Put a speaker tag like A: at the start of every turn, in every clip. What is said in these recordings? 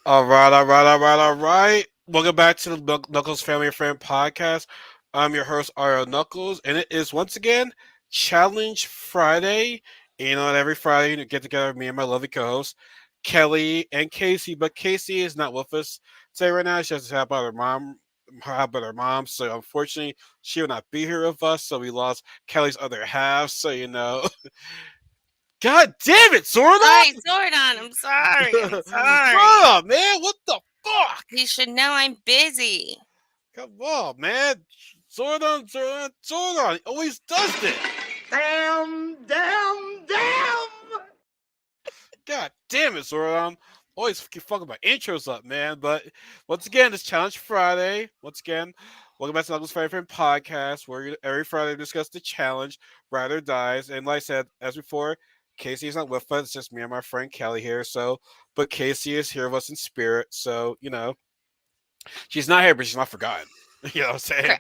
A: All right. Welcome back to the Knuckles Family and Friend podcast. I'm your host, Ario Knuckles, and it is once again Challenge Friday. Every Friday you get together, me and my lovely co-hosts, Kelly and Kasey. But Kasey is not with us today right now. She has to help out her mom. So unfortunately, she will not be here with us. So we lost Kelly's other half. God damn it, Zordon!
B: Sorry, Zordon. I'm sorry. I'm sorry.
A: Zordon, man, what the fuck?
B: You should know I'm busy.
A: Come on, man. Zordon. He always does this.
C: Damn.
A: God damn it, Zordon. Always keep fucking my intros up, man. But once again, it's Challenge Friday. Once again, welcome back to Knuckles Favorite Podcast, where every Friday we discuss the challenge, Rather Dies. And like I said, as before, Kasey's not with us. It's just me and my friend Kelly here. But Kasey is here with us in spirit. She's not here, but she's not forgotten. You know what I'm saying?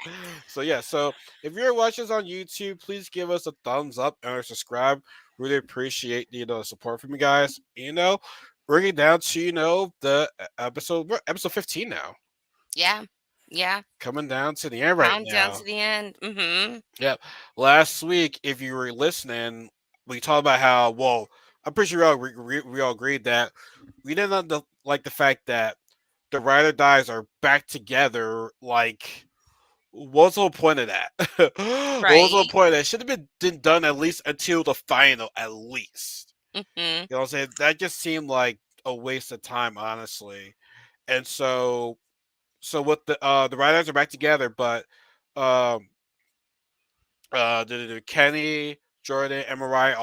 B: Correct.
A: So if you're watching us on YouTube, please give us a thumbs up and subscribe. Really appreciate the support from you guys. Bring it down to the episode. We're episode 15 now,
B: Yeah. Yeah.
A: coming down to the end right
B: Countdown
A: now.
B: to the end.
A: Yep. Last week, if you were listening, we talked about how I'm pretty sure we all agreed that we didn't like the fact that the ride or dies are back together. Like, what's the whole point of that? What was the whole
B: Right.
A: point of that? Should have been done at least until the final, at least.
B: Mm-hmm.
A: You know what I'm saying? That just seemed like a waste of time, honestly. And so what the writers are back together, but um the Kenny, Jordan, and Mariah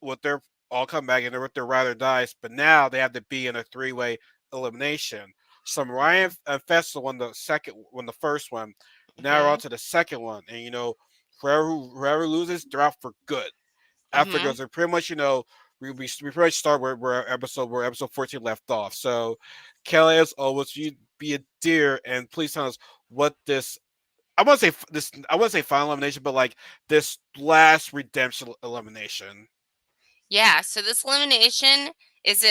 A: with their all come back and they're with their rather dice, but now they have to be in a three-way elimination. So Mariah and Festa won the first one. Now we're on
B: Mm-hmm.
A: to the second one, and whoever loses, they're out for good. After
B: Mm-hmm.
A: goes, they're pretty much we pretty much start where episode 14 left off. So Kelly, as always, you be a dear and please tell us what this I want to say final elimination, but like this last redemption elimination.
B: Yeah. So this elimination is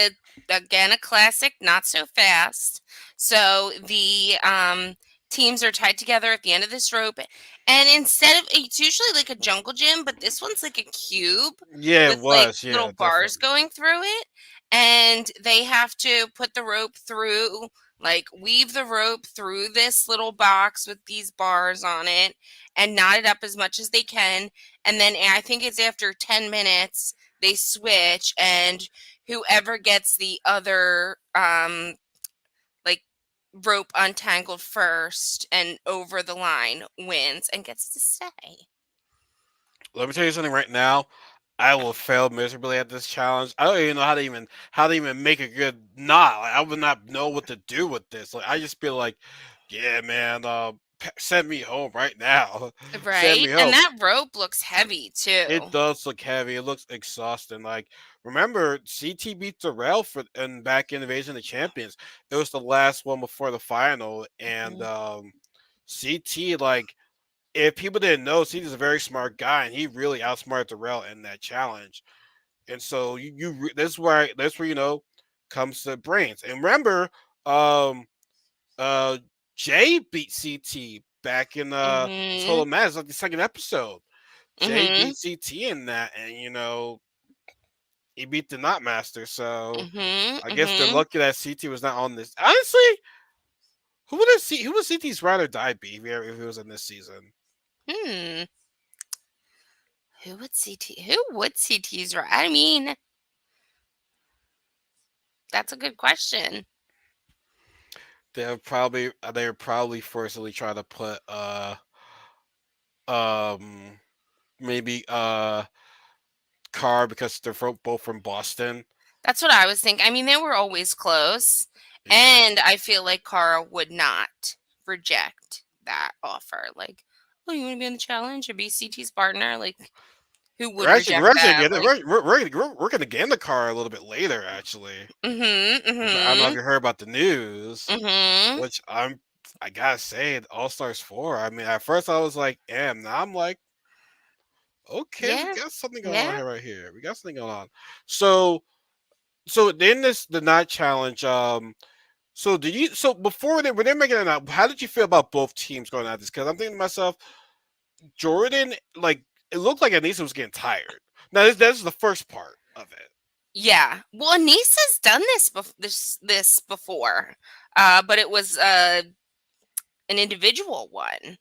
B: again a classic, not so fast. So the teams are tied together at the end of this rope, and instead of it's usually like a jungle gym, but this one's like a cube
A: Yeah, it
B: with like
A: was.
B: little
A: Yeah,
B: bars
A: definitely.
B: going through it, and they have to put the rope through. Like weave the rope through this little box with these bars on it and knot it up as much as they can. And then I think it's after 10 minutes they switch, and whoever gets the other like rope untangled first and over the line wins and gets to stay.
A: Let me tell you something right now. I will fail miserably at this challenge. I don't even know how to even make a good knot. Like, I would not know what to do with this. Like I just feel like, yeah, man, send me home right now. Send
B: Right,
A: me
B: and
A: home.
B: that rope looks heavy
A: It
B: too.
A: does look heavy. It looks exhausting. Like remember, CT beat Darrell for and back in Invasion of the Champions. It was the last one before the final, and
B: Mhm.
A: CT like if people didn't know, CT's a very smart guy, and he really outsmarted Darrell in that challenge. And so that's where comes the brains. And remember, um, uh, Jay beat CT back in Total
B: Mhm.
A: Madness, like the second episode. Jay
B: Mhm.
A: beat CT in that, and he beat the Knot Master. So
B: Mhm.
A: I guess they're
B: Mhm.
A: lucky that CT was not on this. Honestly, who would CT's ride or die be if he was in this season?
B: Hmm. Who would CT's right? I mean, that's a good question.
A: They would probably forcibly try to put um maybe Carr because they're both from Boston.
B: That's what I was thinking. I mean, they were always close,
A: Yeah.
B: and I feel like Cara would not reject that offer. Like, oh, you want to be in the challenge or be CT's partner? Like, who
A: We're
B: would
A: actually
B: reject
A: we're actually
B: that?
A: getting
B: Like,
A: we're gonna get in the car a little bit later. Actually,
B: mm-hmm,
A: I don't know if
B: mm-hmm,
A: you heard about the news,
B: mm-hmm.
A: which I gotta say, All Stars 4. I mean, at first I was like, "Damn." Now I'm like, "Okay, we
B: Yeah,
A: got something going on
B: yeah.
A: here, right here. We got something going on." So So in this the night challenge, so did you? So before they when they're making it out, how did you feel about both teams going at this? Because I'm thinking to myself, Jordan, like it looked like Anissa was getting tired. Now this is the first part of it.
B: Yeah. Well, Anissa's done this before, but it was an individual one.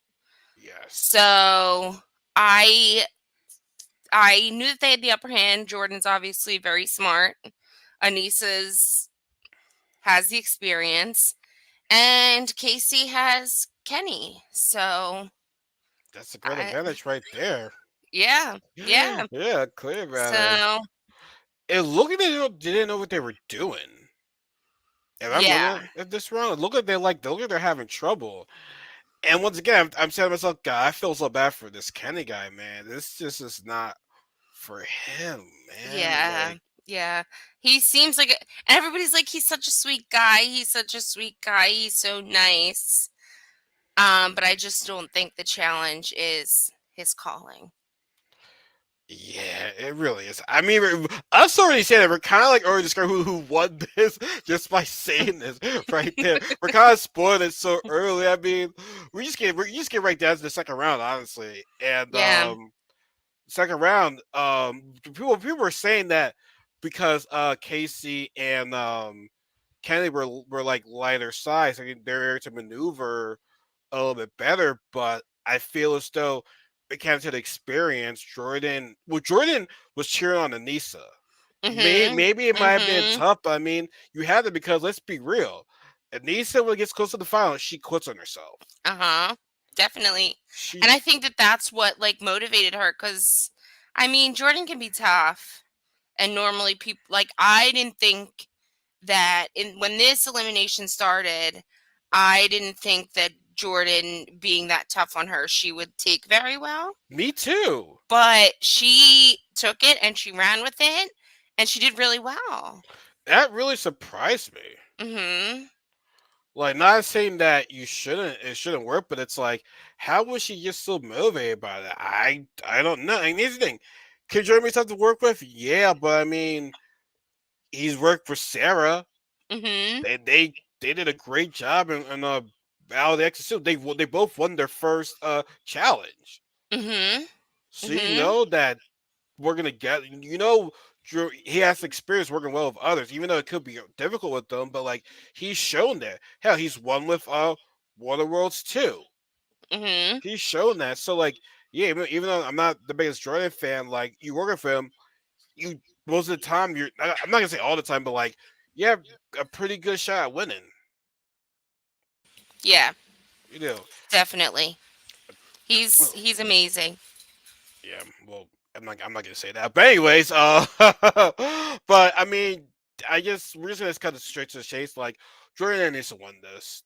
A: Yes,
B: So I I knew that they had the upper hand. Jordan's obviously very smart. Anissa's has the experience, and Kasey has Kenny. So
A: that's a great
B: I
A: advantage right there.
B: yeah, yeah.
A: Yeah, clear advantage.
B: So
A: It looked like they didn't know what they were doing. If I'm looking
B: yeah,
A: at this wrong, it look like they look like they're having trouble. And once again, I'm saying to myself, God, I feel so bad for this Kenny guy, man. This just is not for him, man.
B: yeah,
A: Like,
B: yeah. He seems like, and everybody's like, he's such a sweet guy. He's such a sweet guy. He's so nice. But I just don't think the challenge is his calling.
A: yeah, it really is. I mean, us already saying that we're kind of like already describing who won this just by saying this right there. We're kind of spoiling it so early. I mean, we just get right down to the second round, honestly. And
B: Yeah.
A: second round, people were saying that because Casey and Kenny were like lighter size, I mean, they're able to maneuver a little bit better, but I feel as though it comes to the experience. Jordan was cheering on Anissa.
B: Mhm.
A: Maybe it might have been
B: Mhm.
A: tough, but I mean, you had to because let's be real. Anissa, when it gets close to the final, she quits on herself.
B: Uh-huh. Definitely. And
A: She,
B: I think that that's what like motivated her cuz I mean, Jordan can be tough. And normally people like I didn't think that in when this elimination started, I didn't think that Jordan being that tough on her, she would take very well.
A: me too.
B: But she took it and she ran with it and she did really well.
A: That really surprised me.
B: Mhm.
A: Like, not saying that it shouldn't work, but it's like, how was she just so motivated by that? I don't know. I mean, here's the thing. Could Jeremy have to work with? Yeah, but I mean, he's worked for Sarah.
B: Mhm.
A: They did a great job in Battle of the Exorcism. They both won their first challenge.
B: Mhm.
A: So you
B: Mhm.
A: know that we're gonna get. You know, he has experience working well with others, even though it could be difficult with them. But like he's shown that. Hell, he's won with Water Worlds too.
B: Mhm.
A: He's shown that. So like, yeah, even though I'm not the biggest Jordan fan, like you working for him, you most of the time I'm not gonna say all the time, but like you have a pretty good shot at winning.
B: Yeah,
A: You do.
B: definitely. He's
A: Well,
B: he's amazing.
A: yeah. Well, I'm not gonna say that. But anyways, but I mean, I guess we're just gonna cut it straight to the chase. Like Jordan needs to win this.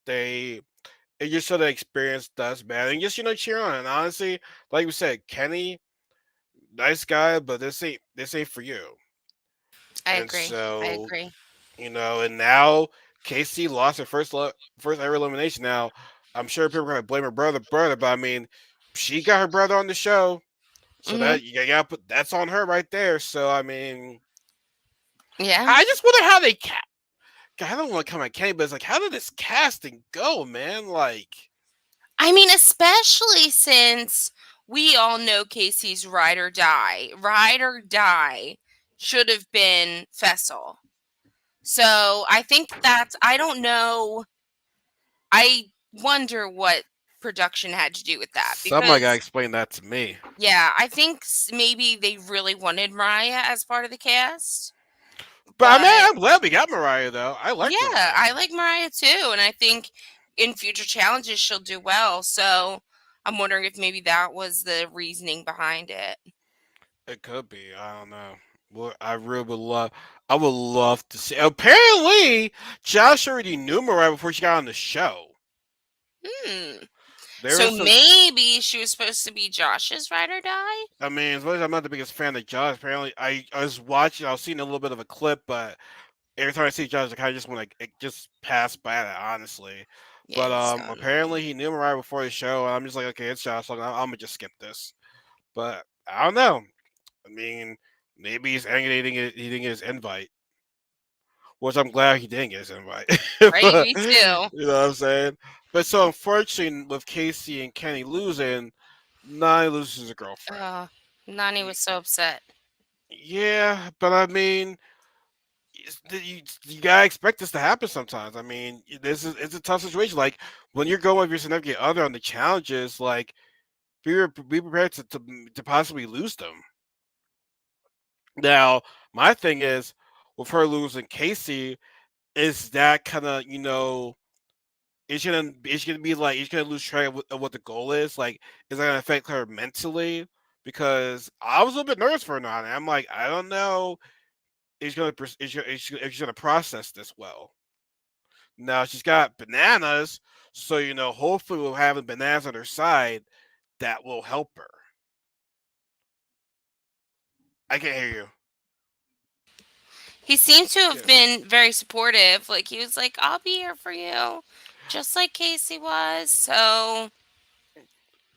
A: It just so the experience does matter, and just cheer on. And honestly, like we said, Kenny, nice guy, but this ain't for you.
B: I
A: And
B: agree. I
A: so
B: agree.
A: and now Casey lost her first ever elimination. Now I'm sure people are gonna blame her brother, but I mean, she got her brother on the show, so
B: Mhm.
A: that you gotta put that's on her right there. So I mean,
B: Yeah.
A: I just wonder how they God, I don't want to come at Kenny, but it's like, how did this casting go, man? Like,
B: I mean, especially since we all know Casey's ride or die. Ride or die should have been Fessel. So I think that's, I don't know. I wonder what production had to do with that
A: somebody gotta
B: because,
A: explain that to me.
B: yeah, I think maybe they really wanted Mariah as part of the cast.
A: But I mean,
B: But
A: I'm glad we got Mariah though. I like
B: yeah,
A: Mariah.
B: I like Mariah too. And I think in future challenges she'll do well. So I'm wondering if maybe that was the reasoning behind it.
A: It could be. I don't know. Well, I really would love. I would love to see. Apparently, Josh already knew Mariah before she got on the show.
B: Hmm.
A: There
B: So
A: was some.
B: maybe she was supposed to be Josh's ride or die?
A: I mean, as much as I'm not the biggest fan of Josh, apparently I was watching. I was seeing a little bit of a clip, but every time I see Josh, I kind of just want to just pass by that, honestly.
B: Yeah,
A: But
B: he's so
A: apparently
B: annoying.
A: he knew Mariah before the show, and I'm just like, okay, it's Josh. So I'm gonna just skip this. But I don't know. I mean, maybe he's angry he didn't get his invite. which I'm glad he didn't get his invite.
B: Right?
A: But,
B: Me too.
A: you know what I'm saying? But so unfortunately, with Casey and Kenny losing, Nani loses his girlfriend.
B: Oh, Nani was so upset.
A: Yeah, but I mean, you gotta expect this to happen sometimes. I mean, this is it's a tough situation. Like when you're going with your significant other on the challenges, like be prepared to possibly lose them. Now, my thing is with her losing Casey, is that kind of it's gonna be like it's gonna lose track of what the goal is. Like, is that gonna affect her mentally? Because I was a little bit nervous for her now. And I'm like, I don't know. Is she's gonna process this well? Now she's got bananas, so hopefully we'll have the bananas on her side that will help her. I can't hear you.
B: He seems to have
A: Yeah.
B: been very supportive. Like he was like, "I'll be here for you," just like Casey was. So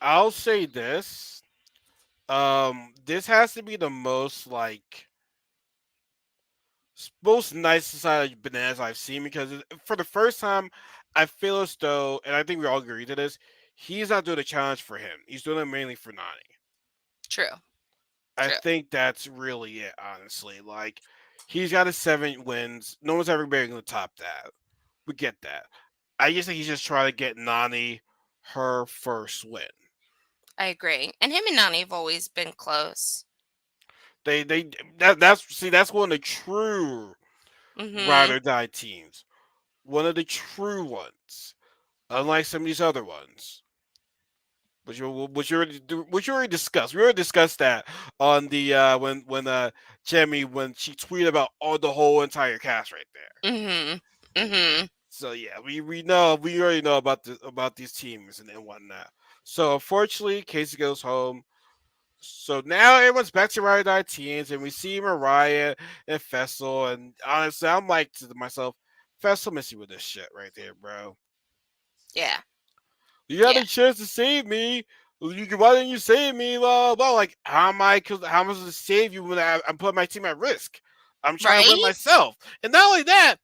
A: I'll say this. This has to be the most nice side of bananas I've seen because for the first time, I feel as though, and I think we all agree to this, he's not doing a challenge for him. He's doing it mainly for Nani.
B: true,
A: I
B: true.
A: think that's really it, honestly. Like, he's got his 7 wins. No one's ever been able to top that. We get that. I just think he's just trying to get Nani her first win.
B: I agree. And him and Nani have always been close.
A: They that's one of the true ride
B: Mm-hmm.
A: or die teams. One of the true ones, unlike some of these other ones. Which you already discussed. We already discussed that on the when Jamie when she tweeted about all the whole entire cast right there.
B: Mm-hmm. Mm-hmm.
A: So yeah, we already know about these teams and whatnot. So unfortunately, Casey goes home. So now everyone's back to Ride Die teams, and we see Mariah and Fessel. And honestly, I'm like to myself, Fessel miss you with this shit right there, bro.
B: Yeah.
A: You had
B: Yeah.
A: a chance to save me. Why didn't you save me? Blah, blah, blah. Like, how am I supposed to save you when I'm putting my team at risk? I'm trying to win
B: Right?
A: myself. And not only that,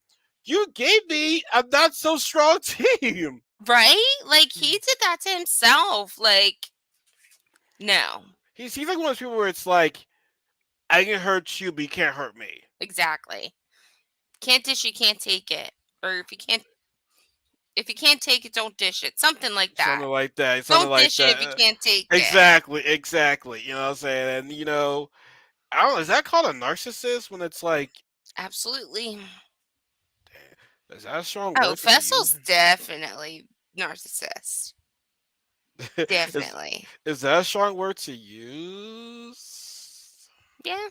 A: you gave me a not so strong team.
B: Right? Like he did that to himself. Like, no.
A: He's like one of those people where it's like, I can hurt you, but you can't hurt me.
B: Exactly. Can't dish, you can't take it. Or if you can't take it, don't dish it. Something like that.
A: Something like that. Something
B: Don't
A: like
B: dish it if you
A: that.
B: can't take it.
A: Exactly, exactly. You know what I'm saying? And I don't know, is that called a narcissist when it's like,
B: Absolutely.
A: is that a strong
B: Oh,
A: word to
B: Fessel's
A: use?
B: definitely narcissist.
A: is
B: Definitely.
A: is that a strong word to use?
B: Yeah,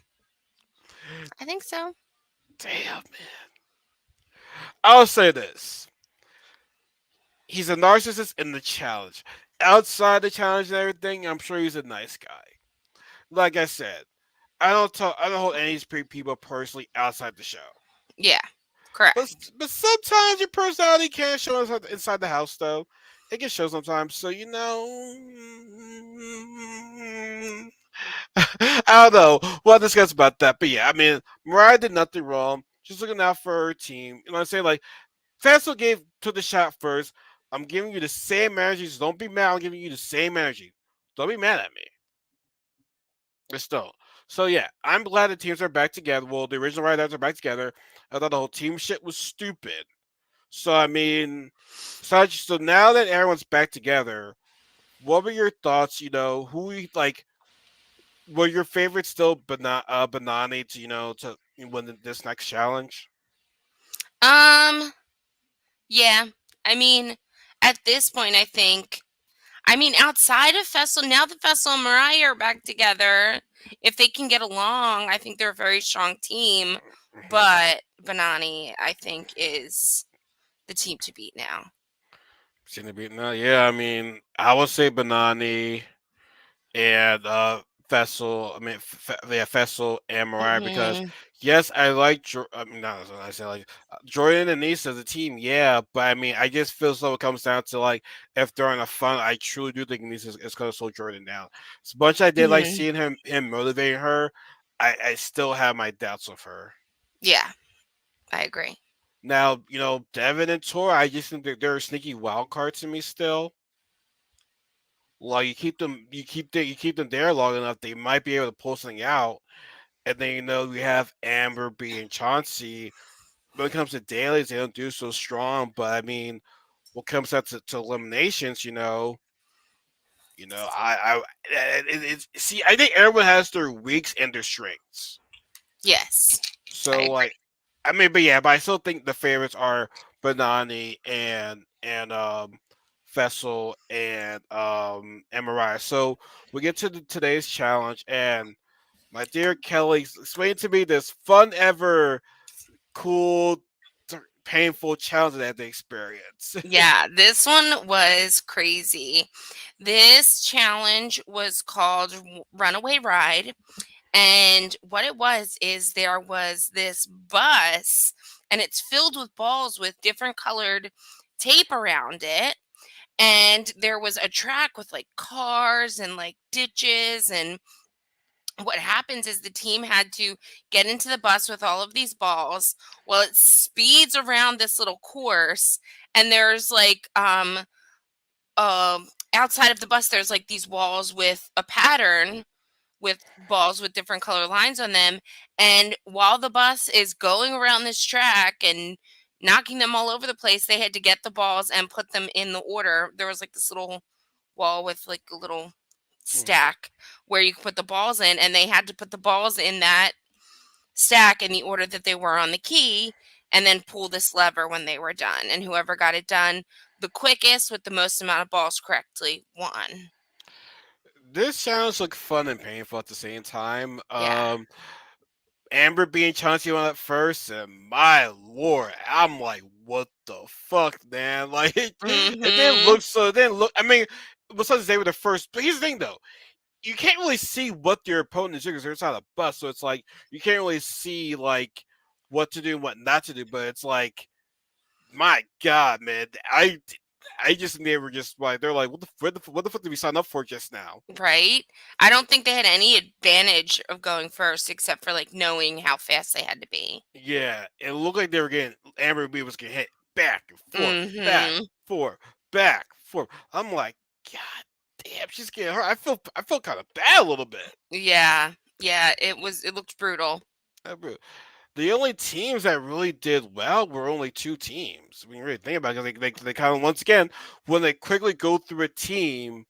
B: I think so.
A: Damn, man. I'll say this. He's a narcissist in the challenge. Outside the challenge and everything, I'm sure he's a nice guy. Like I said, I don't hold any of these people personally outside the show.
B: Yeah,
A: But
B: correct.
A: but sometimes your personality can show inside the house though. It can show sometimes. So I don't know. We'll discuss about that. But yeah, I mean, Mariah did nothing wrong. She's looking out for her team. You know what I'm saying? Like, Fansel took the shot first. I'm giving you the same energy. So don't be mad. I'm giving you the same energy. Don't be mad at me. Just don't. So yeah, I'm glad the teams are back together. Well, the original Riders are back together. I thought the whole team shit was stupid. So I mean, so now that everyone's back together, what were your thoughts? Like were your favorites still Banani to win this next challenge?
B: Um, yeah. I mean, at this point, I think. I mean, outside of Fessel, now that Fessel and Mariah are back together, if they can get along, I think they're a very strong team. But Banani, I think, is the team to beat now.
A: Seen the beat now? Yeah, I mean, I would say Banani and Fessel. I mean, yeah, Fessel and Mariah because
B: Hmm.
A: yes, I like. I mean, not I say like Jordan and Nisa as a team. Yeah, but I mean, I just feel so it comes down to like if they're in a fun. I truly do think Nisa is going to slow Jordan down. As much as I did like
B: Hmm.
A: seeing him motivating her, I still have my doubts of her.
B: Yeah, I agree.
A: Now, Devin and Tor, I just think that they're a sneaky wild card to me still. Like you keep them there long enough, they might be able to pull something out. And then we have Amber B and Chauncey. When it comes to dailies, they don't do so strong. But I mean, what comes out to eliminations, see, I think everyone has their weaks and their strengths.
B: Yes, I
A: So
B: agree.
A: like, I mean, but yeah, but I still think the favorites are Banani and Fessel and Mariah. So we get to today's challenge, and my dear Kelly, explain to me this fun ever cool, painful challenge that they experience.
B: Yeah, this one was crazy. This challenge was called Runaway Ride. And what it was is there was this bus, and it's filled with balls with different colored tape around it. And there was a track with like cars and like ditches. And what happens is the team had to get into the bus with all of these balls while it speeds around this little course. And there's like outside of the bus there's like these walls with a pattern with balls with different color lines on them. And while the bus is going around this track and knocking them all over the place, they had to get the balls and put them in the order. There was like this little wall with like a little
A: Mhm.
B: stack where you could put the balls in, and they had to put the balls in that stack in the order that they were on the key, and then pull this lever when they were done. And whoever got it done the quickest with the most amount of balls correctly won.
A: This sounds like fun and painful at the same time.
B: Yeah.
A: Amber being Chauncey on at first, and my lord, I'm like, what the fuck, man? Like, it didn't
B: Mhm.
A: look so. It didn't look. I mean, besides they were the first. But here's the thing, though. You can't really see what your opponent is doing because there's not a bus, so it's like you can't really see like what to do and what not to do. But it's like, my god, man, I just think they were just like they're like, what the fuck did we sign up for just now?
B: Right? I don't think they had any advantage of going first except for like knowing how fast they had to be.
A: Yeah, it looked like they were getting Amber B was getting hit back,
B: Mhm.
A: forth, back, forth. I'm like, God damn, she's getting hurt. I feel kind of bad a little bit.
B: Yeah. Yeah, it looked brutal.
A: The only teams that really did well were only two teams. When you really think about it, 'cause they kind of once again when they quickly go through a team,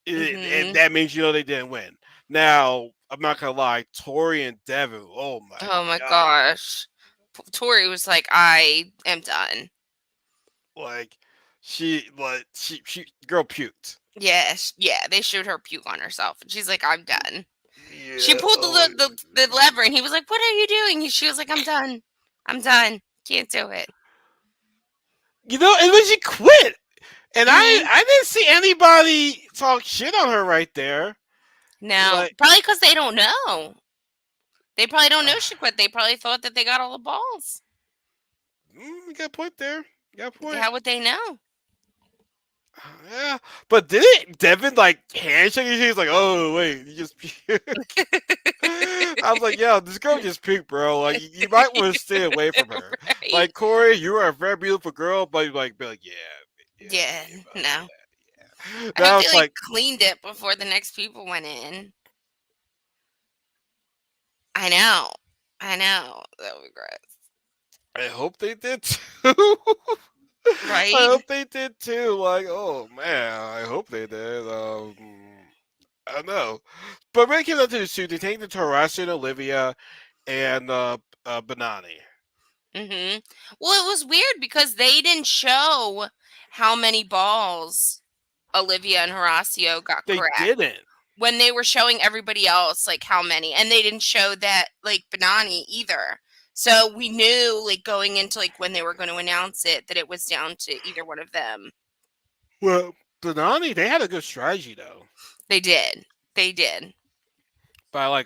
B: Mhm.
A: that means they didn't win. Now I'm not gonna lie, Tori and Devin. Oh my
B: Oh my
A: god,
B: gosh. Tori was like, "I am done."
A: like she girl puked.
B: Yes. Yeah, they showed her puke on herself and she's like, "I'm done." She
A: Yeah.
B: pulled
A: Oh,
B: the lever and he was like, "What are you doing?" She was like, "I'm done. I'm done. Can't do it."
A: and then she quit. And
B: Mhm.
A: I didn't see anybody talk shit on her right there.
B: No,
A: Like,
B: probably cuz they don't know. They probably don't know she quit. They probably thought that they got all the balls.
A: you got a point there. You got a point.
B: How would they know?
A: Yeah, but didn't Devin like handshake? He's like, "Oh wait, you just puke." I was like, "Yo, this girl just puked, bro. Like, you might want to stay away from her.
B: Right?
A: Like, Corey, you are a very beautiful girl, but you like, be like, yeah, yeah,
B: Yeah,
A: thinking about
B: no.
A: that.
B: I hope
A: That
B: they
A: was
B: like
A: like,
B: cleaned it before the next people went in. I know. I know. That would be great.
A: I hope they did too. I
B: Right?
A: hope they did too. Like, oh man, I hope they did. I don't know. But when it came down to the suit, they take the Taurasi and Olivia and Banani.
B: Mhm. Well, it was weird because they didn't show how many balls Olivia and Horacio got
A: They
B: correct
A: didn't.
B: when they were showing everybody else like how many, and they didn't show that like Banani either. So we knew like going into like when they were going to announce it that it was down to either one of them.
A: Well, Banani, they had a good strategy though.
B: They did. They did.
A: By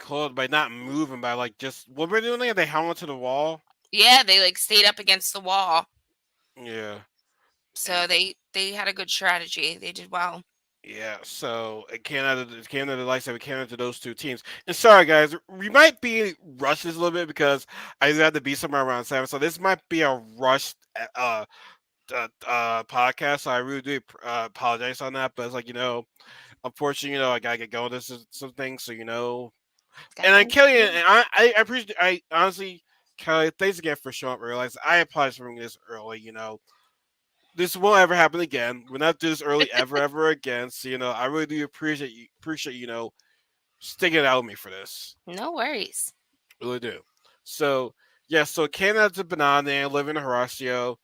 A: not moving, by like just what were they doing? They hung onto the wall.
B: Yeah, they like stayed up against the wall.
A: Yeah,
B: So
A: and
B: they had a good strategy. They did well.
A: Yeah, so it came out of like I said, we came out to those two teams. And sorry guys, we might be rushed this a little bit because I just had to be somewhere around 7. So this might be a rushed podcast. So I really do apologize on that. But it's like unfortunately, I gotta get going. This is some things, so And
B: Got
A: then
B: things
A: Kelly,
B: to
A: and
B: do.
A: I appreciate. I honestly, Kelly, thanks again for showing up. Realize I apologize for bringing this early. This won't ever happen again. We're not do this early ever again. So I really do appreciate sticking it out with me for this.
B: No worries.
A: Really do. So yeah, so it came out to Banana and living in Horacio,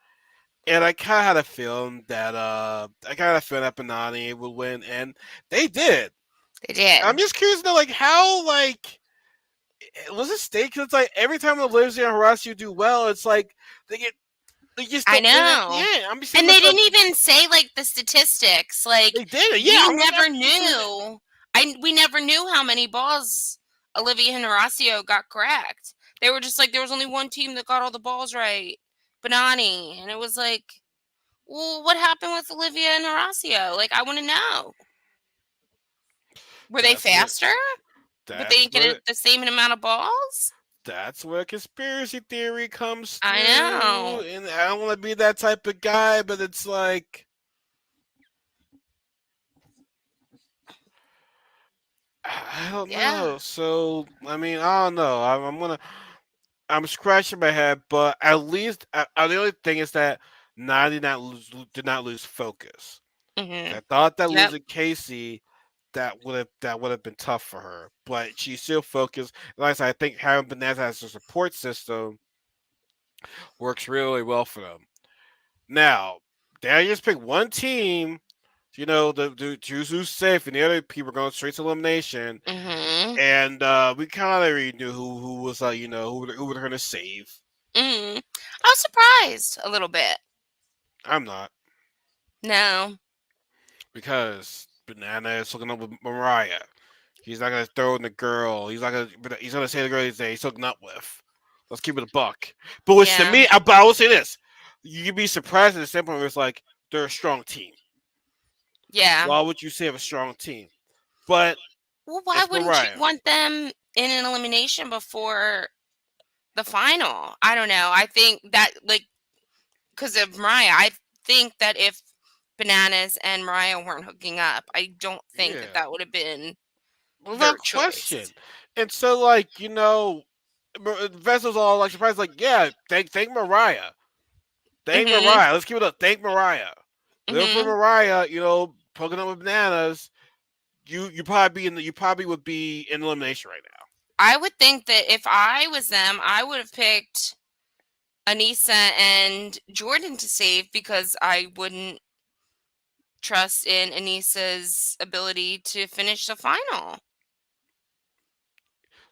A: and I kind of had a feeling that Banana would win, and they did.
B: They did.
A: I'm just curious to know like how was it stake? Cause it's like every time the Livesy and Horacio do well, it's like they get they just
B: I
A: don't.
B: know.
A: Yeah, I'm just saying
B: And
A: that's
B: they
A: like
B: didn't even say like the statistics. Like
A: they did it. Yeah,
B: we
A: I'm like
B: never
A: that's what
B: knew. We never knew how many balls Olivia and Horacio got correct. They were just like there was only one team that got all the balls right. Benani. And it was like, well, what happened with Olivia and Horacio? Like I want to know. Were they
A: that's what
B: faster? But they
A: that's
B: didn't get
A: what
B: the same amount of balls?
A: that's where conspiracy theory comes
B: I
A: through,
B: know.
A: and I don't want to be that type of guy, but it's like I don't
B: Yeah.
A: know. So I mean, I don't know. I'm scratching my head, but at least the only thing is that 90 did not lose focus.
B: Mhm.
A: I thought that
B: Yep.
A: losing Casey that would have been tough for her, but she still focused. Like I said, I think having Bonanza as a support system works really well for them. Now, they just pick one team. The choose who's safe, and the other people are going straight to elimination.
B: Mhm.
A: And we kind of already knew who was who were going to save.
B: Mhm. I was surprised a little bit.
A: I'm not
B: No.
A: because Banana is hooking up with Mariah. He's not gonna throw in the girl. He's not gonna. He's gonna say the girl he's hooking up with. Let's keep it a buck. But which to
B: Yeah.
A: me, but I will say this: you can be surprised at the standpoint where it's like they're a strong team.
B: Yeah.
A: Why would you say of a strong team? But
B: Well, why
A: it's
B: wouldn't you
A: Mariah.
B: want them in an elimination before the final? I don't know. I think that like because of Mariah, I think that if Bananas and Mariah weren't hooking up, I don't think that
A: Yeah,
B: that would have been
A: without
B: their
A: question.
B: choice.
A: And so, Vessel's all like surprised, like, yeah, thank Mariah. Thank
B: Mhm.
A: Mariah. Let's keep it up. Thank Mariah. Live for
B: Mhm.
A: Mariah, poking up with bananas. You probably would be in elimination right now.
B: I would think that if I was them, I would have picked Anissa and Jordan to save because I wouldn't trust in Anissa's ability to finish the final.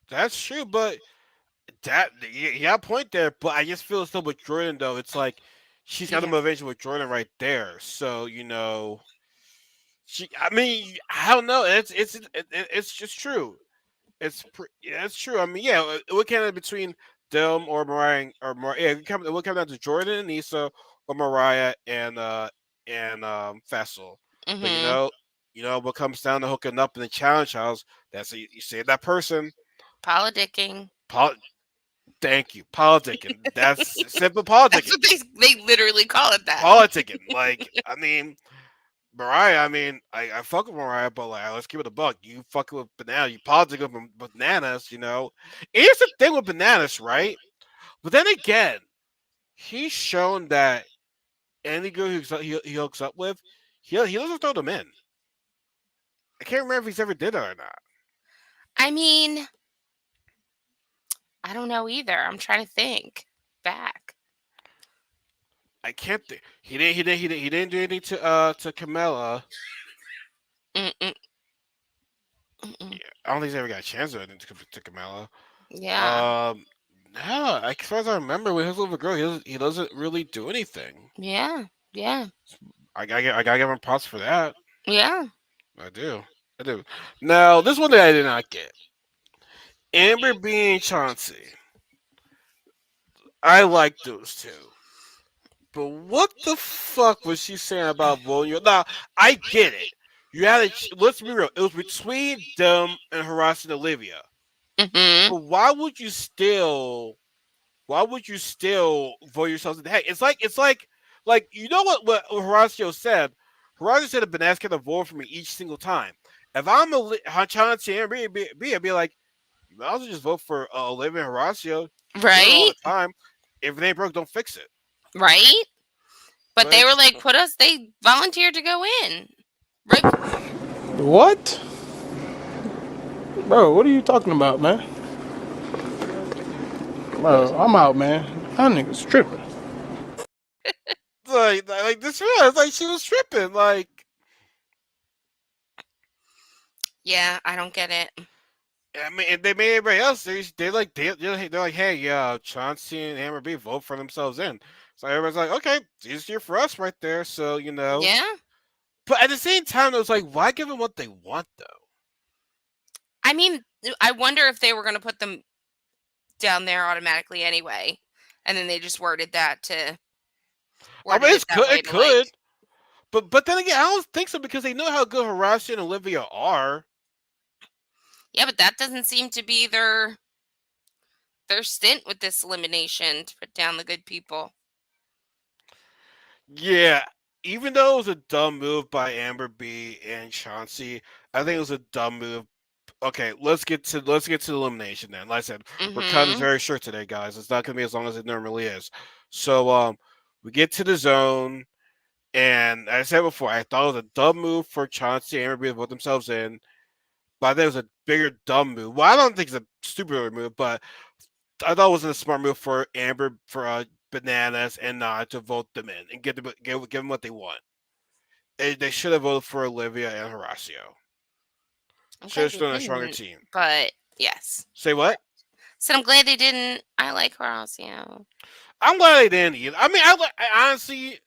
A: That's true, but you got a point there. But I just feel as though with Jordan though, it's like she's got the
B: Yeah.
A: motivation with Jordan right there. So she. I mean, I don't know. It's just true. Yeah, it's true. I mean, yeah, it would count between them or Mariah or Mariah. Yeah, it would come down to Jordan and Issa or Mariah and Fessel. But
B: Mhm.
A: what comes down to hooking up in the challenge house. That's you say that person.
B: Politicking.
A: Pol- Thank you, politicking. That's simple politicking.
B: That's what they literally call it that.
A: Politicking. Like I mean, Mariah. I mean, I fuck with Mariah, but like let's keep it a buck. You fucking with banana. You politic with bananas. Here's the thing with bananas, right? But then again, he's shown that any girl he hooks up with, he doesn't throw them in. I can't remember if he's ever did that or not.
B: I mean, I don't know either. I'm trying to think back.
A: I can't think. He didn't do anything to Camilla.
B: Mm-mm, mm-mm.
A: Yeah, I don't think he's ever got a chance to do anything to Camilla.
B: Yeah.
A: Um, no, as far as I remember, with his little girl, he doesn't really do anything.
B: Yeah. Yeah.
A: I gotta give him props for that.
B: Yeah.
A: I do. I do. Now, this one that I did not get. Amber being Chauncey. I like those two. But what the fuck was she saying about blowing you? Now, I get it. you had let's be real. It was between them and Horace and Olivia.
B: Mm-hmm.
A: But why would you still vote yourselves in the heck? Like you know what Horacio said. Horacio said, "I've been asking to vote for me each single time. If I'm a Hanchana and I'd be like, you might as well just vote for Olivia and Horacio. Do it all
B: Right?
A: the time. If it ain't broke, don't fix it."
B: Right? But they
A: But
B: were like, they volunteered to go in. Right?
C: What? Bro, what are you talking about, man? Bro, I'm out, man. That nigga's tripping.
A: like this was like she was tripping. Like
B: Yeah, I don't get it.
A: I mean, and they made everybody else. They're like, hey, yeah, Chauncey and Amber B vote for themselves in. So everybody's like, okay, it's easier for us right there. So
B: Yeah?
A: but at the same time, it was like, why give them what they want though?
B: I mean, I wonder if they were going to put them down there automatically anyway. And then they just
A: I
B: worded
A: mean,
B: it that way
A: it
B: to like,
A: could, but then again, I don't think so because they know how good Horacio and Olivia are.
B: yeah, but that doesn't seem to be their stint with this elimination to put down the good people.
A: Yeah, even though it was a dumb move by Amber B and Chauncey, I think it was a dumb move. Okay, let's get to the elimination then. Like I said, we're cutting this
B: Mm-hmm.
A: very short today, guys. It's not gonna be as long as it normally is. So we get to the zone, and as I said before, I thought it was a dumb move for Chauncey and Amber B to put themselves in, but I think it was a bigger dumb move. Well, I don't think it's a stupid move, but I thought it was a smart move for Amber for Bananas and to vote them in and give them what they want. They should have voted for Olivia and Horacio.
B: I'm
A: Should
B: glad
A: have
B: they
A: stood on a stronger
B: didn't,
A: team.
B: but yes.
A: Say what?
B: So I'm glad they didn't. I like Horacio.
A: I'm glad they didn't either. I mean, I honestly,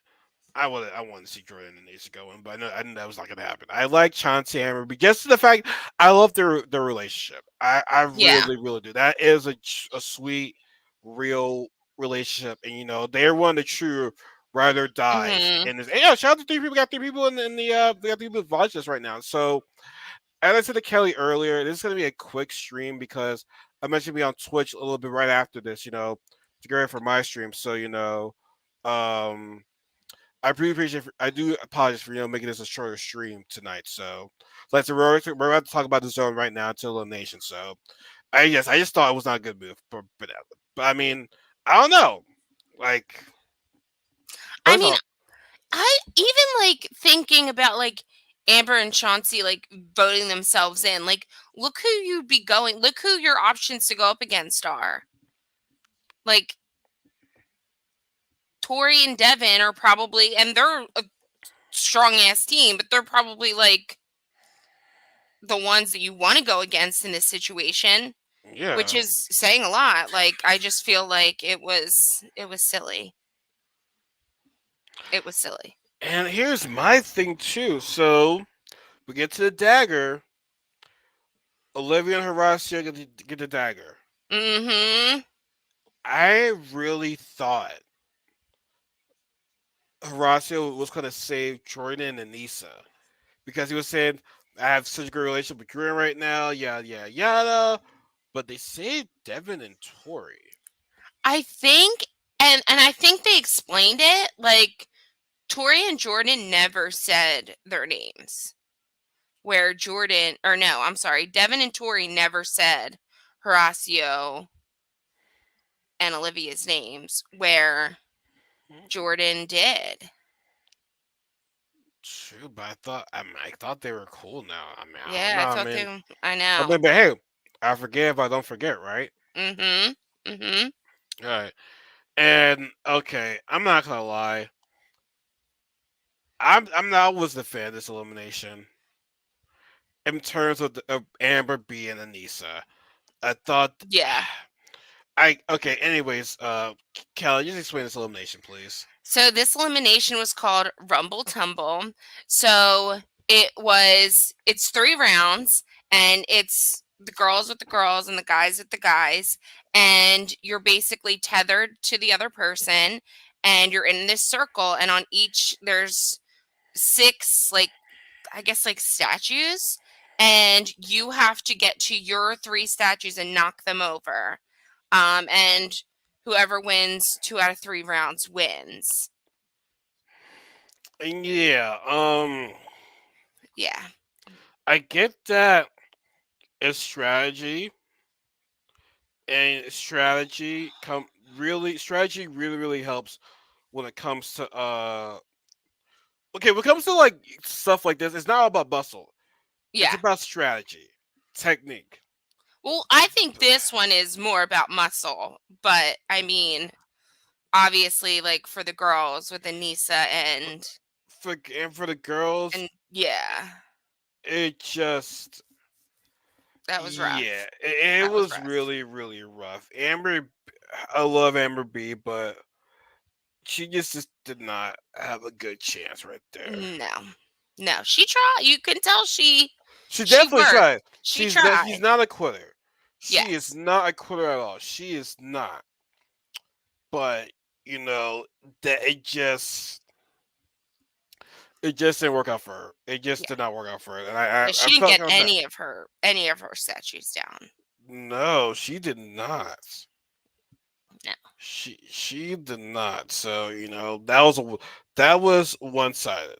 A: I wanted to see Jordan and Ace go in, but I knew that was not gonna happen. I like Chauncey Hammer, but just the fact I love their relationship. I
B: Yeah.
A: really do. That is a sweet, real relationship, and they're one of the true ride or dies.
B: Mm-hmm.
A: And yeah, shout out to three people. Got three people in the we got three people watching us right now. So as I said to Kelly earlier, this is gonna be a quick stream because I'm actually be on Twitch a little bit right after this. To get ready for my stream. So um. I really appreciate. I do apologize for making this a shorter stream tonight. So, like, so we're about to talk about the zone right now until elimination. So, I just thought it was not a good move for that. But I mean, I don't know. Like,
B: I
A: first
B: mean,
A: off,
B: I even like thinking about like Amber and Chauncey like voting themselves in. Like, look who you'd be going. Look who your options to go up against are. Like Tori and Devin are probably, and they're a strong ass team, but they're probably like the ones that you want to go against in this situation, which
A: yeah.
B: is saying a lot. Like, I just feel like it was silly. It was silly.
A: And here's my thing too. So we get to the dagger. Olivia and Horacio get the dagger.
B: Mm-hmm.
A: I really thought Horacio was gonna save Jordan and Nisa because he was saying, I have such a good relationship with Jordan right now, yada yada yada. But they saved Devin and Tori.
B: I think, and I think they explained it. Like Tori and Jordan never said their names. Where Jordan, or no, I'm sorry, Devin and Tori never said Horacio and Olivia's names. Where Jordan did.
A: True, but I thought they were cool now. I mean, I don't
B: Yeah,
A: know.
B: I thought they. I know.
A: But hey, I forgive, I don't forget, right?
B: Mm-hmm. Mm-hmm.
A: All right. And okay, I'm not gonna lie. I'm not was the fan of this elimination in terms of Amber B and Anissa. I thought
B: Yeah.
A: I okay. Anyways, Kelly, just explain this elimination, please.
B: So this elimination was called Rumble Tumble. So it's 3 rounds and it's the girls with the girls and the guys with the guys, and you're basically tethered to the other person, and you're in this circle, and on each there's 6 like I guess like statues, and you have to get to your 3 statues and knock them over. And whoever wins 2 out of 3 rounds wins.
A: And yeah,
B: Yeah.
A: I get that it's strategy, and strategy really helps when it comes to okay, when it comes to like stuff like this, it's not all about bustle. It's
B: Yeah.
A: about strategy, technique.
B: Well, I think this one is more about muscle, but I mean, obviously, like for the girls with Anissa
A: For the girls,
B: and yeah,
A: it just
B: that was
A: yeah,
B: rough.
A: it
B: That was
A: was
B: rough.
A: really rough. I love Amber B, but she just did not have a good chance right there.
B: No, no, she tried. You can tell
A: She
B: she
A: definitely
B: worked.
A: tried.
B: She
A: She's
B: tried.
A: not a quitter. She is
B: Yes.
A: not a quitter at all. She is not. But you know that it just didn't work out for her. It just
B: Yeah.
A: did not work out for her, and
B: Yeah,
A: I
B: she didn't
A: felt
B: get
A: kind of bad.
B: any of her statues down.
A: No, she did not.
B: No.
A: She did not. So that was one sided.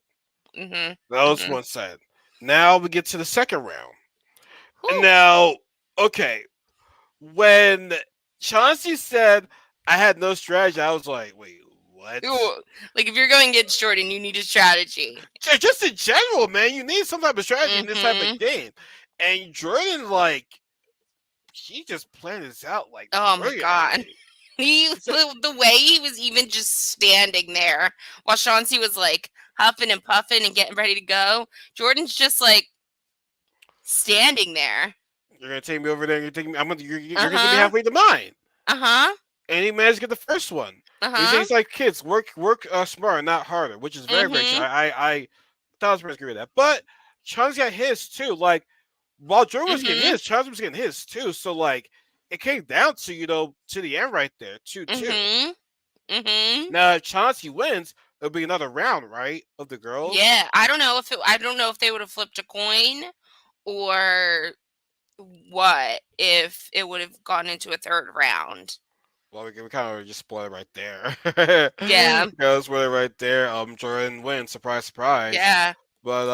B: Mhm.
A: That was
B: Mhm.
A: one sided. Now we get to the second round. And
B: Whew.
A: now, okay, when Chauncey said I had no strategy, I was like, wait, what?
B: Ooh, like if you're going against Jordan, you need a strategy.
A: Just in general, man, you need some type of strategy in this type of
B: Mhm.
A: game. And Jordan, like, he just planned this out like
B: Oh my god.
A: brilliantly.
B: He
A: It's like,
B: the way he was even just standing there while Chauncey was like huffing and puffing and getting ready to go. Jordan's just like standing there.
A: you're gonna take me over there. You're taking me.
B: Uh
A: You're gonna take me
B: huh.
A: halfway to mine.
B: Uh huh.
A: And he managed to get the first one.
B: Uh
A: And he said
B: huh.
A: he's like kids, work smarter, not harder, which is very true.
B: Mhm.
A: I 1,000% agree with that. But Chauncey got his too. Like while Jordan was getting
B: Mhm.
A: his, Chauncey was getting his too. So like it came down to to the end right there, 2-2.
B: Mhm. Mhm.
A: Now if Chauncey wins, it'll be another round, right, of the girls.
B: Yeah, I don't know if they would have flipped a coin or what if it would have gone into a third round.
A: Well, we kind of just spoiled it right there.
B: Yeah.
A: Goes spoil it right there. Jordan wins, surprise, surprise.
B: Yeah.
A: But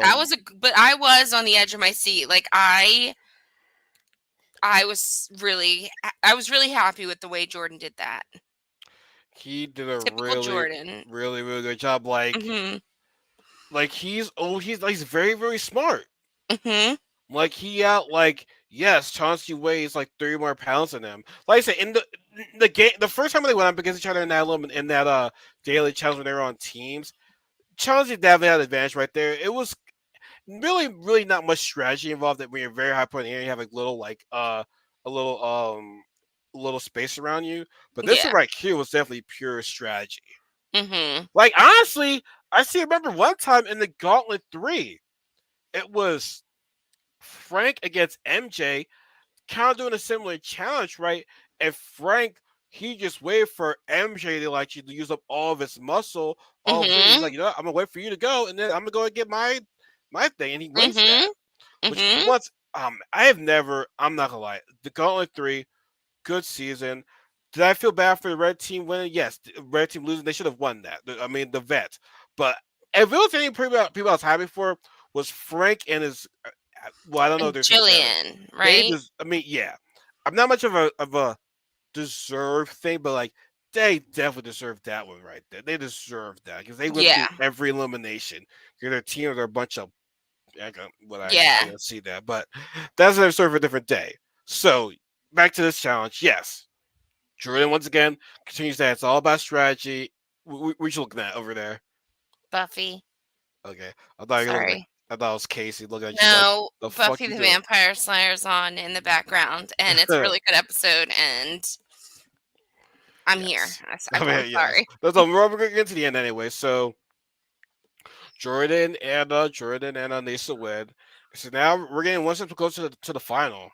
B: That was but I was on the edge of my seat. Like I was really happy with the way Jordan did that.
A: he did a
B: Typical Jordan.
A: really good job.
B: Mhm.
A: He's very smart.
B: Mhm.
A: Like he out like yes, Chauncey weighs like 30 more pounds than him. Like I said, in the game, the first time they went up against each other in that daily challenge when they were on teams, Chauncey definitely had an advantage right there. It was really not much strategy involved. That when you're very high point in the air, you have like a little space around you. But this
B: Yeah.
A: one right here was definitely pure strategy.
B: Mhm.
A: Like honestly, remember one time in the Gauntlet 3, it was Frank against MJ, kind of doing a similar challenge, right? And Frank, he just waited for MJ to like to use up all of his muscle, all of his energy. He's
B: Mhm.
A: like, I'm gonna wait for you to go, and then I'm gonna go and get my thing, and he wins
B: Mhm.
A: that. Which
B: Mhm.
A: once I have never, I'm not gonna lie, the Gauntlet 3, good season. Did I feel bad for the red team winning? Yes, the red team losing, they should have won that. I mean, the vets. But if it was any people I was happy for was Frank and his. Well, I don't know if
B: And
A: there's something else.
B: Jillian, right?
A: I mean, yeah, I'm not much of a deserve thing, but like they definitely deserve that one right there. They deserve that because they went
B: Yeah.
A: through every elimination. Because their teams are a bunch of I
B: Yeah.
A: can see that, but that's another story for a different day. So back to this challenge. Yes, Jordan once again continues that it's all about strategy. We should look at that over there.
B: Buffy.
A: Okay, I thought you were looking like
B: Sorry.
A: I thought it was Casey looking at you like
B: No,
A: the fuck
B: Buffy
A: you
B: the
A: doing.
B: Vampire Slayer's on in the background, and it's a really good episode, and I'm here.
A: Yes, I
B: I'm
A: mean yes.
B: sorry.
A: That's all. We're gonna get to the end anyway. So Jordan and Nisa win. So now we're getting one step closer to the final.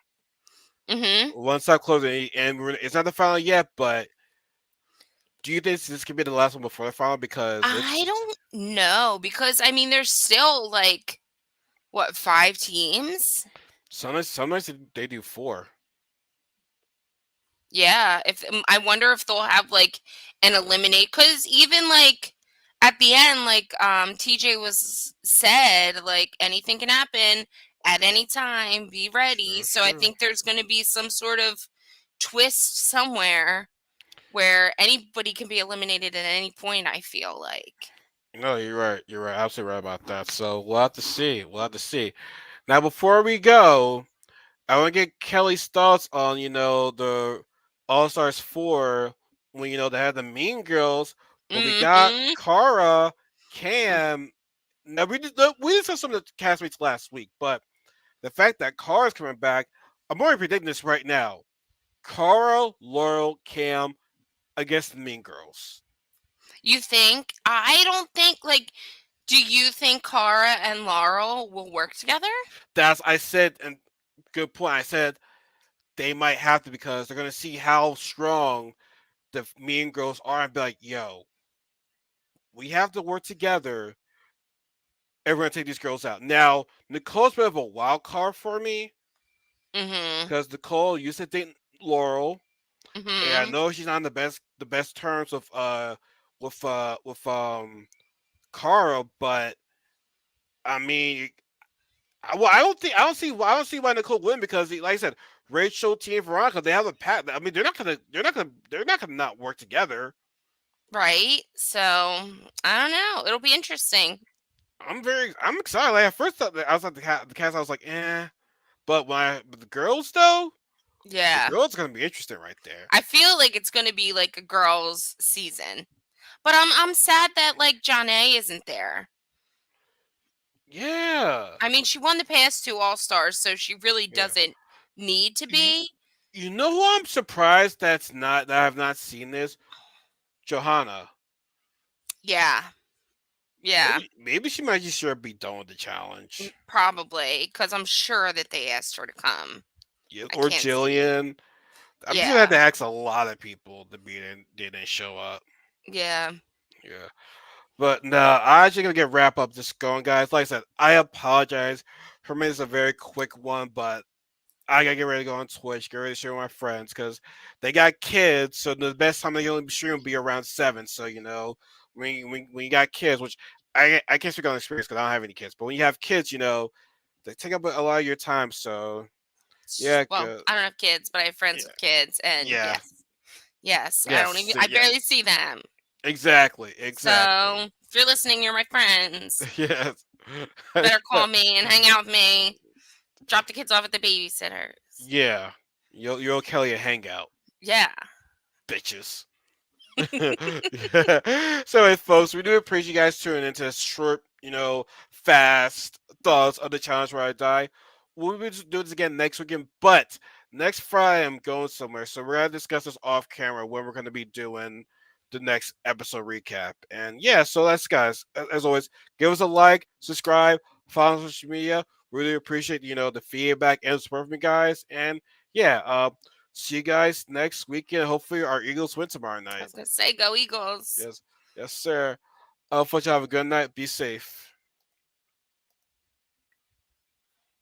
B: Mhm.
A: One step closer, and it's not the final yet, but Do you think this could be the last one before the final? Because
B: I
A: it's
B: don't know because I mean there's still like what, 5 teams?
A: sometimes they do four.
B: Yeah, if I wonder if they'll have like an eliminate cuz even like at the end like TJ was said like anything can happen at any time, be ready.
A: True,
B: So I
A: true.
B: think there's going to be some sort of twist somewhere where anybody can be eliminated at any point, I feel like.
A: No, you're right. You're right. Absolutely right about that. So we'll have to see. We'll have to see. Now, before we go, I want to get Kelly's thoughts on the All Stars 4 when they had the Mean Girls, but we got
B: Mhm.
A: Kara, Cam. Now we discussed some of the castmates last week, but the fact that Kara's coming back, I'm already predicting this right now. Kara, Laurel, Cam against the Mean Girls.
B: You think? I don't think like do you think Kara and Laurel will work together?
A: That's I said, and good point. I said they might have to because they're gonna see how strong the Mean Girls are and be like, "Yo, we have to work together. And we're gonna take these girls out." Now, Nicole's a bit of a wild card for me
B: Mhm.
A: because Nicole used to date Laurel, and I
B: Mhm.
A: know she's not on the best terms with Cara, but I mean, I don't see why Nicole win because, like I said, Rachel, T, and Veronica, they have a pact. I mean, they're not gonna not work together.
B: Right? So, I don't know. It'll be interesting.
A: I'm excited. Like, at first, I was like the cast. I was like, eh. But the girls though, the
B: Yeah.
A: girls are gonna be interesting right there.
B: I feel like it's going to be like a girls season. But I'm sad that like Janae isn't there.
A: Yeah,
B: I mean, she won the past two All-Stars, so she really
A: yeah.
B: doesn't need to
A: You,
B: be.
A: you know who I'm surprised that I have not seen this? Johanna.
B: Yeah. Yeah.
A: Maybe she might just sure be done with the challenge.
B: Probably cuz I'm sure that they asked her to come.
A: Yeah,
B: I
A: or
B: can't see.
A: Jillian. I'm just gonna have
B: Yeah.
A: to ask a lot of people to be in. They didn't show up.
B: Yeah.
A: Yeah. But no, I'm actually gonna get wrap up this going, guys. Like I said, I apologize. For me, it's a very quick one, but I gotta get ready to go on Twitch, get ready to share with my friends because they got kids. So the best time they can only stream will be around 7. So when you got kids, which I can't speak on experience because I don't have any kids, but when you have kids, they take up a lot of your time. So yeah,
B: Well,
A: good.
B: I don't have kids, but I have friends
A: Yeah,
B: with kids, and
A: yeah,
B: yes, yes, I don't even,
A: yes,
B: I
A: yes,
B: barely see them.
A: exactly, exactly,
B: So if you're listening, you're my friends.
A: yes,
B: Better call me and hang out with me. Drop the kids off at the babysitters.
A: yeah. You'll Kelly a hangout,
B: Yeah.
A: bitches. Yeah. So, hey, folks, we do appreciate you guys tuning into this short, fast thoughts of the challenge where I die. We'll be do this again next weekend, but next Friday I'm going somewhere, so we're gonna discuss this off camera when we're gonna be doing the next episode recap. And yeah, so that's guys. As always, give us a like, subscribe, follow us on social media. Really appreciate the feedback and support from you guys. And yeah, see you guys next weekend. Hopefully, our Eagles win tomorrow
B: I
A: night.
B: was going to say, go Eagles.
A: Yes, yes, sir. Folks, you have a good night. Be safe.